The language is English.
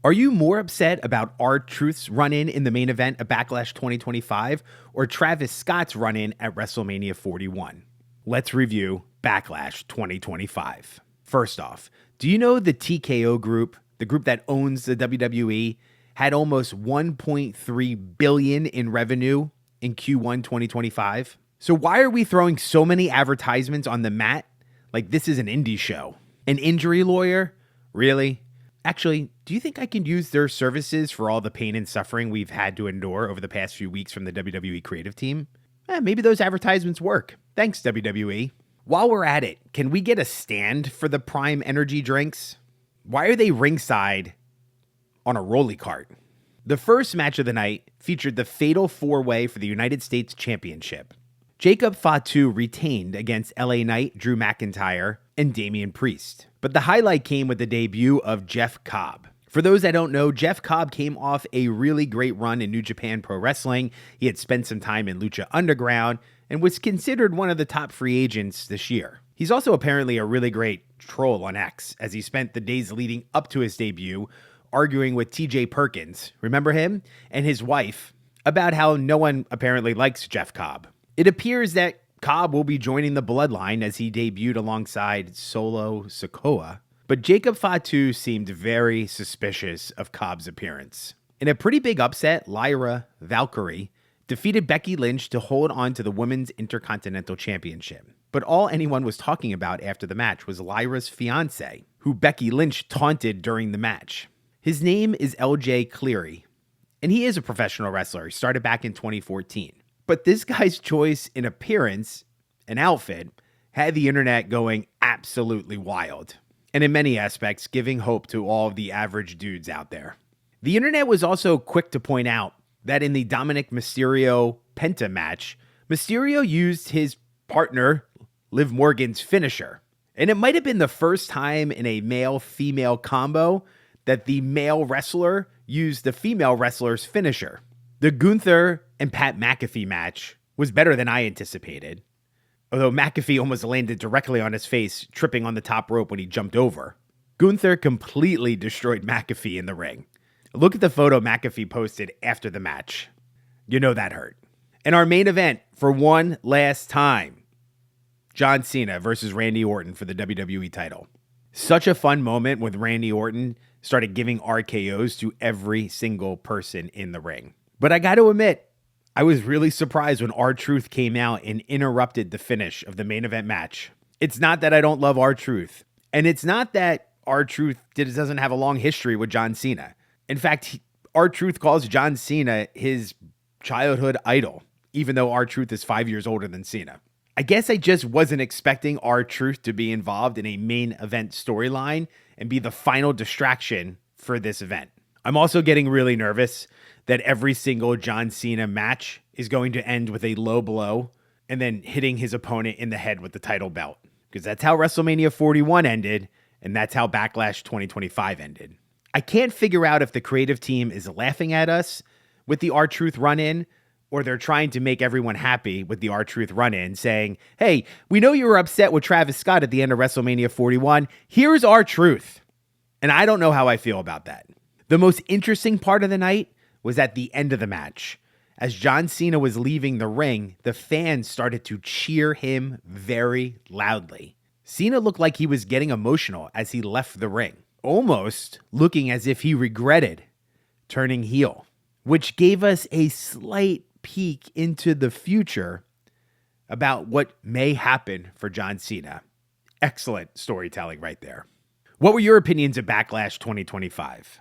Are you more upset about R-Truth's run-in in the main event of Backlash 2025 or Travis Scott's run-in at WrestleMania 41? Let's review Backlash 2025. First off, do you know the TKO group, the group that owns the WWE, had almost $1.3 billion in revenue in Q1 2025? So why are we throwing so many advertisements on the mat like this is an indie show? An injury lawyer? Really? Actually, do you think I can use their services for all the pain and suffering we've had to endure over the past few weeks from the WWE creative team? Maybe those advertisements work. Thanks, WWE. While we're at it, can we get a stand for the Prime Energy drinks? Why are they ringside on a rolly cart? The first match of the night featured the Fatal 4-Way for the United States Championship. Jacob Fatu retained against LA Knight, Drew McIntyre, and Damian Priest. But the highlight came with the debut of Jeff Cobb. For those that don't know, Jeff Cobb came off a really great run in New Japan Pro Wrestling. He had spent some time in Lucha Underground and was considered one of the top free agents this year. He's also apparently a really great troll on X, as he spent the days leading up to his debut arguing with TJ Perkins, remember him, and his wife, about how no one apparently likes Jeff Cobb. It appears that Cobb will be joining the Bloodline as he debuted alongside Solo Sikoa, but Jacob Fatu seemed very suspicious of Cobb's appearance. In a pretty big upset, Lyra Valkyria defeated Becky Lynch to hold on to the Women's Intercontinental Championship. But all anyone was talking about after the match was Lyra's fiancé, who Becky Lynch taunted during the match. His name is LJ Cleary, and he is a professional wrestler. He started back in 2014. But this guy's choice in appearance and outfit had the internet going absolutely wild, and in many aspects giving hope to all of the average dudes out there. The internet was also quick to point out that in the Dominic Mysterio Penta match, Mysterio used his partner Liv Morgan's finisher, and it might have been the first time in a male-female combo that the male wrestler used the female wrestler's finisher. The Gunther and Pat McAfee match was better than I anticipated, although McAfee almost landed directly on his face, tripping on the top rope when he jumped over. Gunther completely destroyed McAfee in the ring. Look at the photo McAfee posted after the match. You know that hurt. And our main event, for one last time, John Cena versus Randy Orton for the WWE title. Such a fun moment when Randy Orton started giving RKOs to every single person in the ring. But I got to admit, I was really surprised when R-Truth came out and interrupted the finish of the main event match. It's not that I don't love R-Truth, and it's not that R-Truth doesn't have a long history with John Cena. In fact, R-Truth calls John Cena his childhood idol, even though R-Truth is 5 years older than Cena. I guess I just wasn't expecting R-Truth to be involved in a main event storyline and be the final distraction for this event. I'm also getting really nervous that every single John Cena match is going to end with a low blow and then hitting his opponent in the head with the title belt. Because that's how WrestleMania 41 ended, and that's how Backlash 2025 ended. I can't figure out if the creative team is laughing at us with the R-Truth run-in, or they're trying to make everyone happy with the R-Truth run-in, saying, hey, we know you were upset with Travis Scott at the end of WrestleMania 41. Here's R-Truth. And I don't know how I feel about that. The most interesting part of the night was at the end of the match. As John Cena was leaving the ring, the fans started to cheer him very loudly. Cena looked like he was getting emotional as he left the ring, almost looking as if he regretted turning heel, which gave us a slight peek into the future about what may happen for John Cena. Excellent storytelling right there. What were your opinions of Backlash 2025?